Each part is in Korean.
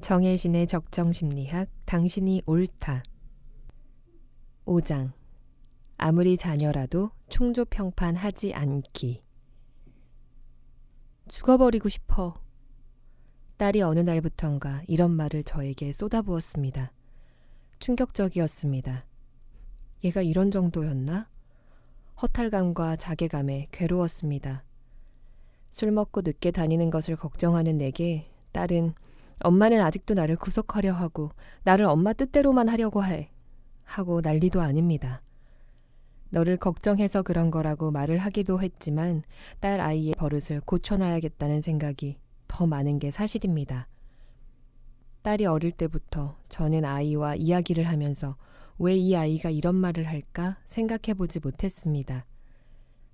정혜신의 적정심리학, 당신이 옳다. 5장. 아무리 자녀라도 충조평판하지 않기. 죽어버리고 싶어. 딸이 어느 날부턴가 이런 말을 저에게 쏟아부었습니다. 충격적이었습니다. 얘가 이런 정도였나? 허탈감과 자괴감에 괴로웠습니다. 술 먹고 늦게 다니는 것을 걱정하는 내게 딸은 엄마는 아직도 나를 구속하려 하고 나를 엄마 뜻대로만 하려고 해 하고 난리도 아닙니다. 너를 걱정해서 그런 거라고 말을 하기도 했지만 딸 아이의 버릇을 고쳐놔야겠다는 생각이 더 많은 게 사실입니다. 딸이 어릴 때부터 저는 아이와 이야기를 하면서 왜 이 아이가 이런 말을 할까 생각해보지 못했습니다.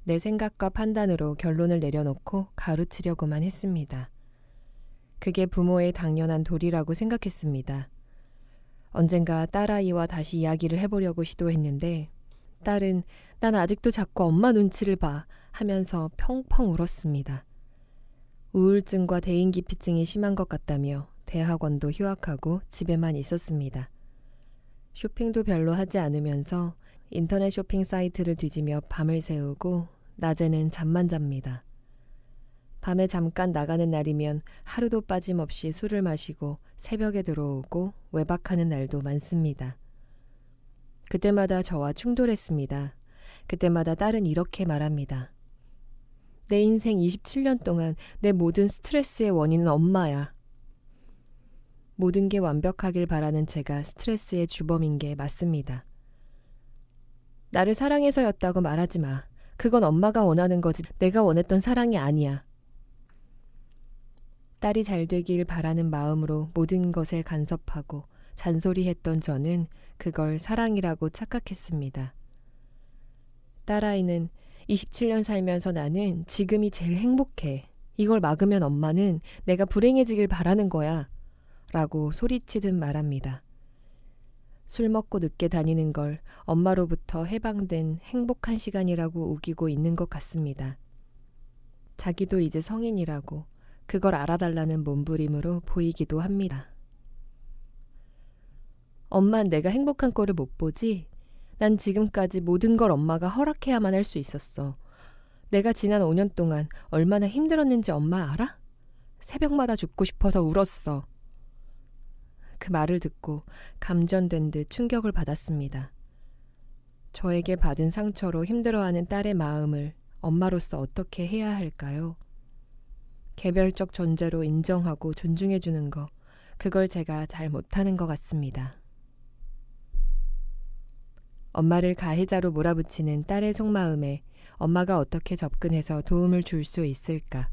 내 생각과 판단으로 결론을 내려놓고 가르치려고만 했습니다. 그게 부모의 당연한 도리라고 생각했습니다. 언젠가 딸아이와 다시 이야기를 해보려고 시도했는데 딸은 난 아직도 자꾸 엄마 눈치를 봐 하면서 펑펑 울었습니다. 우울증과 대인기피증이 심한 것 같다며 대학원도 휴학하고 집에만 있었습니다. 쇼핑도 별로 하지 않으면서 인터넷 쇼핑 사이트를 뒤지며 밤을 새우고 낮에는 잠만 잡니다. 밤에 잠깐 나가는 날이면 하루도 빠짐없이 술을 마시고 새벽에 들어오고 외박하는 날도 많습니다. 그때마다 저와 충돌했습니다. 그때마다 딸은 이렇게 말합니다. 내 인생 27년 동안 내 모든 스트레스의 원인은 엄마야. 모든 게 완벽하길 바라는 제가 스트레스의 주범인 게 맞습니다. 나를 사랑해서였다고 말하지 마. 그건 엄마가 원하는 거지 내가 원했던 사랑이 아니야. 딸이 잘 되길 바라는 마음으로 모든 것에 간섭하고 잔소리했던 저는 그걸 사랑이라고 착각했습니다. 딸아이는 27년 살면서 나는 지금이 제일 행복해. 이걸 막으면 엄마는 내가 불행해지길 바라는 거야. 라고 소리치듯 말합니다. 술 먹고 늦게 다니는 걸 엄마로부터 해방된 행복한 시간이라고 우기고 있는 것 같습니다. 자기도 이제 성인이라고 그걸 알아달라는 몸부림으로 보이기도 합니다. 엄만 내가 행복한 꼴을 못 보지? 난 지금까지 모든 걸 엄마가 허락해야만 할 수 있었어. 내가 지난 5년 동안 얼마나 힘들었는지 엄마 알아? 새벽마다 죽고 싶어서 울었어. 그 말을 듣고 감전된 듯 충격을 받았습니다. 저에게 받은 상처로 힘들어하는 딸의 마음을 엄마로서 어떻게 해야 할까요? 개별적 존재로 인정하고 존중해주는 거, 그걸 제가 잘 못하는 것 같습니다. 엄마를 가해자로 몰아붙이는 딸의 속마음에 엄마가 어떻게 접근해서 도움을 줄 수 있을까?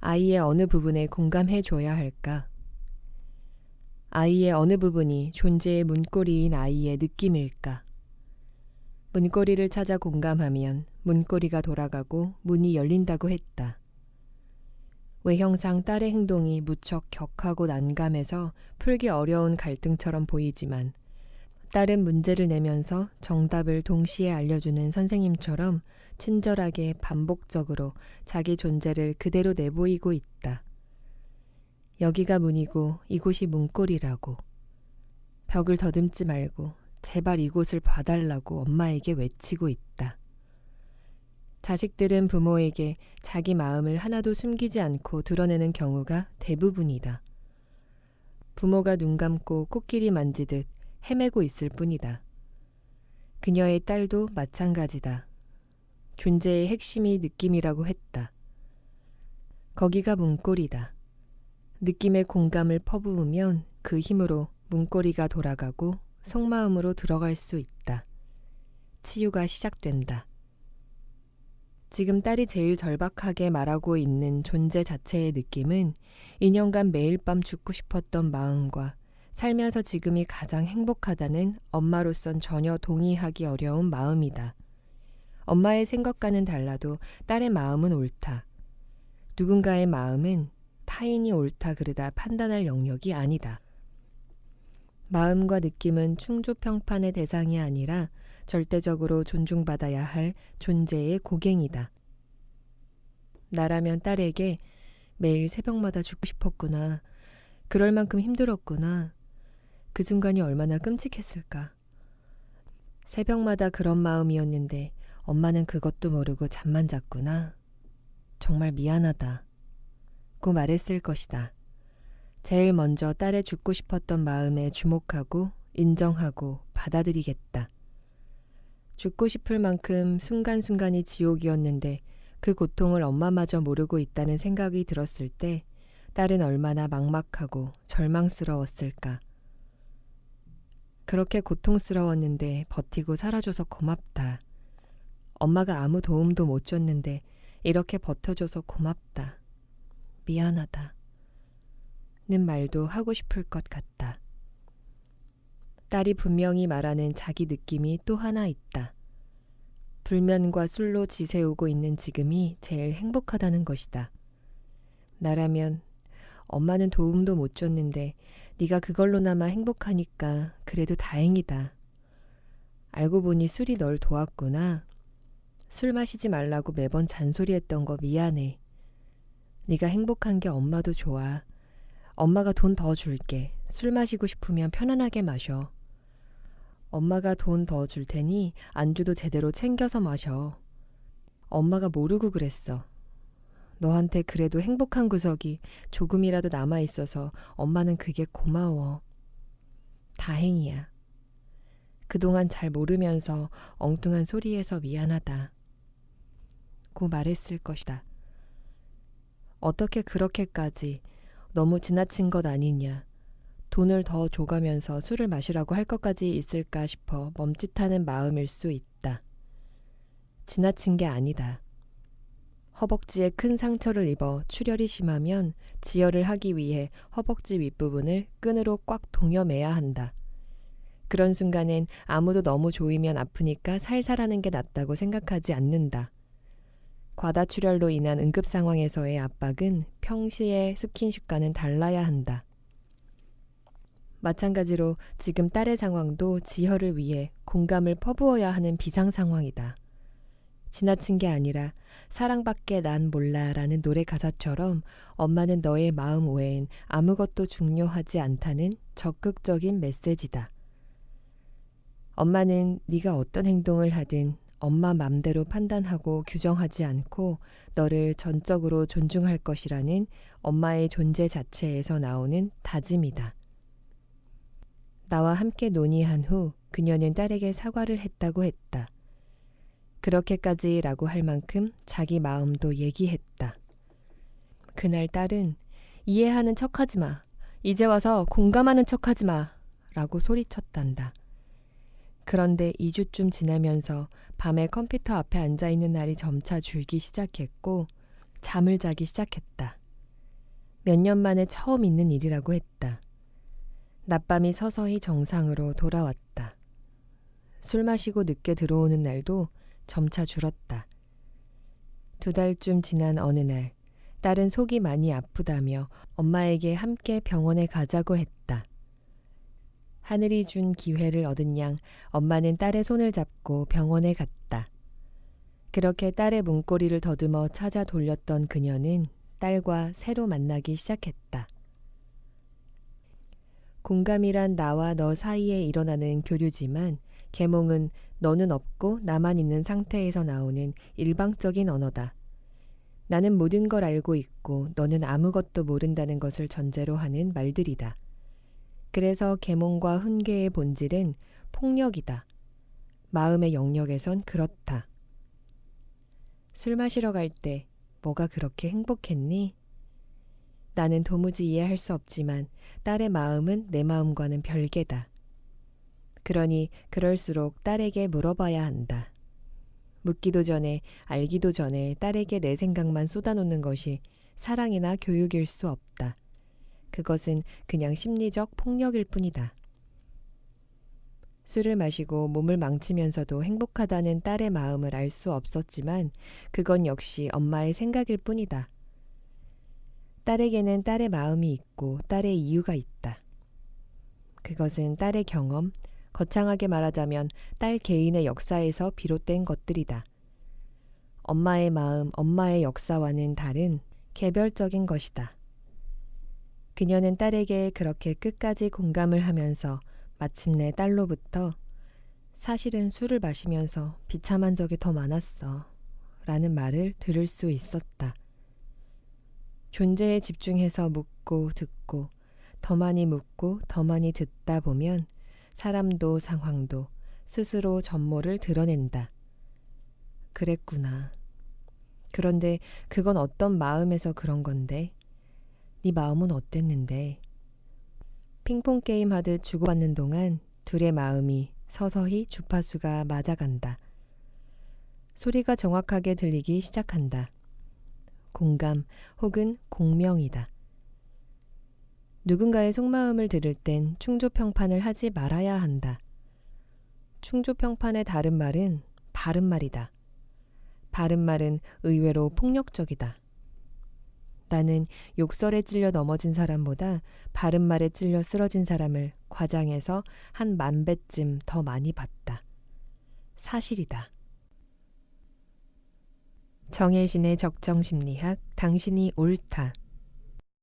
아이의 어느 부분에 공감해줘야 할까? 아이의 어느 부분이 존재의 문고리인 아이의 느낌일까? 문고리를 찾아 공감하면 문고리가 돌아가고 문이 열린다고 했다. 외형상 딸의 행동이 무척 격하고 난감해서 풀기 어려운 갈등처럼 보이지만 딸은 문제를 내면서 정답을 동시에 알려주는 선생님처럼 친절하게 반복적으로 자기 존재를 그대로 내보이고 있다. 여기가 문이고 이곳이 문고리라고. 벽을 더듬지 말고 제발 이곳을 봐달라고 엄마에게 외치고 있다. 자식들은 부모에게 자기 마음을 하나도 숨기지 않고 드러내는 경우가 대부분이다. 부모가 눈 감고 코끼리 만지듯 헤매고 있을 뿐이다. 그녀의 딸도 마찬가지다. 존재의 핵심이 느낌이라고 했다. 거기가 문고리다. 느낌의 공감을 퍼부으면 그 힘으로 문고리가 돌아가고 속마음으로 들어갈 수 있다. 치유가 시작된다. 지금 딸이 제일 절박하게 말하고 있는 존재 자체의 느낌은 2년간 매일 밤 죽고 싶었던 마음과 살면서 지금이 가장 행복하다는 엄마로선 전혀 동의하기 어려운 마음이다. 엄마의 생각과는 달라도 딸의 마음은 옳다. 누군가의 마음은 타인이 옳다 그르다 판단할 영역이 아니다. 마음과 느낌은 충조평판의 대상이 아니라 절대적으로 존중받아야 할 존재의 고갱이다. 나라면 딸에게 매일 새벽마다 죽고 싶었구나. 그럴 만큼 힘들었구나. 그 순간이 얼마나 끔찍했을까. 새벽마다 그런 마음이었는데 엄마는 그것도 모르고 잠만 잤구나. 정말 미안하다. 고 말했을 것이다. 제일 먼저 딸의 죽고 싶었던 마음에 주목하고 인정하고 받아들이겠다. 죽고 싶을 만큼 순간순간이 지옥이었는데 그 고통을 엄마마저 모르고 있다는 생각이 들었을 때 딸은 얼마나 막막하고 절망스러웠을까. 그렇게 고통스러웠는데 버티고 살아줘서 고맙다. 엄마가 아무 도움도 못 줬는데 이렇게 버텨줘서 고맙다. 미안하다. 는 말도 하고 싶을 것 같다. 딸이 분명히 말하는 자기 느낌이 또 하나 있다. 불면과 술로 지새우고 있는 지금이 제일 행복하다는 것이다. 나라면 엄마는 도움도 못 줬는데 네가 그걸로나마 행복하니까 그래도 다행이다. 알고 보니 술이 널 도왔구나. 술 마시지 말라고 매번 잔소리했던 거 미안해. 네가 행복한 게 엄마도 좋아. 엄마가 돈 더 줄게. 술 마시고 싶으면 편안하게 마셔. 엄마가 돈 더 줄 테니 안주도 제대로 챙겨서 마셔. 엄마가 모르고 그랬어. 너한테 그래도 행복한 구석이 조금이라도 남아있어서 엄마는 그게 고마워. 다행이야. 그동안 잘 모르면서 엉뚱한 소리해서 미안하다. 고 말했을 것이다. 어떻게 그렇게까지 너무 지나친 것 아니냐. 돈을 더 줘가면서 술을 마시라고 할 것까지 있을까 싶어 멈칫하는 마음일 수 있다. 지나친 게 아니다. 허벅지에 큰 상처를 입어 출혈이 심하면 지혈을 하기 위해 허벅지 윗부분을 끈으로 꽉 동여매야 한다. 그런 순간엔 아무도 너무 조이면 아프니까 살살 하는 게 낫다고 생각하지 않는다. 과다출혈로 인한 응급 상황에서의 압박은 평시의 스킨십과는 달라야 한다. 마찬가지로 지금 딸의 상황도 지혈을 위해 공감을 퍼부어야 하는 비상 상황이다. 지나친 게 아니라 사랑밖에 난 몰라라는 노래 가사처럼 엄마는 너의 마음 외엔 아무것도 중요하지 않다는 적극적인 메시지다. 엄마는 네가 어떤 행동을 하든 엄마 맘대로 판단하고 규정하지 않고 너를 전적으로 존중할 것이라는 엄마의 존재 자체에서 나오는 다짐이다. 나와 함께 논의한 후 그녀는 딸에게 사과를 했다고 했다. 그렇게까지라고 할 만큼 자기 마음도 얘기했다. 그날 딸은 이해하는 척하지 마. 이제 와서 공감하는 척하지 마. 라고 소리쳤단다. 그런데 2주쯤 지나면서 밤에 컴퓨터 앞에 앉아있는 날이 점차 줄기 시작했고 잠을 자기 시작했다. 몇 년 만에 처음 있는 일이라고 했다. 낮밤이 서서히 정상으로 돌아왔다. 술 마시고 늦게 들어오는 날도 점차 줄었다. 2달쯤 지난 어느 날 딸은 속이 많이 아프다며 엄마에게 함께 병원에 가자고 했다. 하늘이 준 기회를 얻은 양 엄마는 딸의 손을 잡고 병원에 갔다. 그렇게 딸의 문고리를 더듬어 찾아 돌렸던 그녀는 딸과 새로 만나기 시작했다. 공감이란 나와 너 사이에 일어나는 교류지만 계몽은 너는 없고 나만 있는 상태에서 나오는 일방적인 언어다. 나는 모든 걸 알고 있고 너는 아무것도 모른다는 것을 전제로 하는 말들이다. 그래서 계몽과 훈계의 본질은 폭력이다. 마음의 영역에선 그렇다. 술 마시러 갈 때 뭐가 그렇게 행복했니? 나는 도무지 이해할 수 없지만 딸의 마음은 내 마음과는 별개다. 그러니 그럴수록 딸에게 물어봐야 한다. 묻기도 전에 알기도 전에 딸에게 내 생각만 쏟아놓는 것이 사랑이나 교육일 수 없다. 그것은 그냥 심리적 폭력일 뿐이다. 술을 마시고 몸을 망치면서도 행복하다는 딸의 마음을 알 수 없었지만 그건 역시 엄마의 생각일 뿐이다. 딸에게는 딸의 마음이 있고 딸의 이유가 있다. 그것은 딸의 경험, 거창하게 말하자면 딸 개인의 역사에서 비롯된 것들이다. 엄마의 마음, 엄마의 역사와는 다른 개별적인 것이다. 그녀는 딸에게 그렇게 끝까지 공감을 하면서 마침내 딸로부터 사실은 술을 마시면서 비참한 적이 더 많았어 라는 말을 들을 수 있었다. 존재에 집중해서 묻고 듣고 더 많이 묻고 더 많이 듣다 보면 사람도 상황도 스스로 전모를 드러낸다. 그랬구나. 그런데 그건 어떤 마음에서 그런 건데? 네 마음은 어땠는데? 핑퐁 게임 하듯 주고받는 동안 둘의 마음이 서서히 주파수가 맞아간다. 소리가 정확하게 들리기 시작한다. 공감 혹은 공명이다. 누군가의 속마음을 들을 땐 충조평판을 하지 말아야 한다. 충조평판의 다른 말은 바른말이다. 바른말은 의외로 폭력적이다. 나는 욕설에 찔려 넘어진 사람보다 바른말에 찔려 쓰러진 사람을 과장해서 한 10,000배쯤 더 많이 봤다. 사실이다. 정혜신의 적정심리학, 당신이 옳다.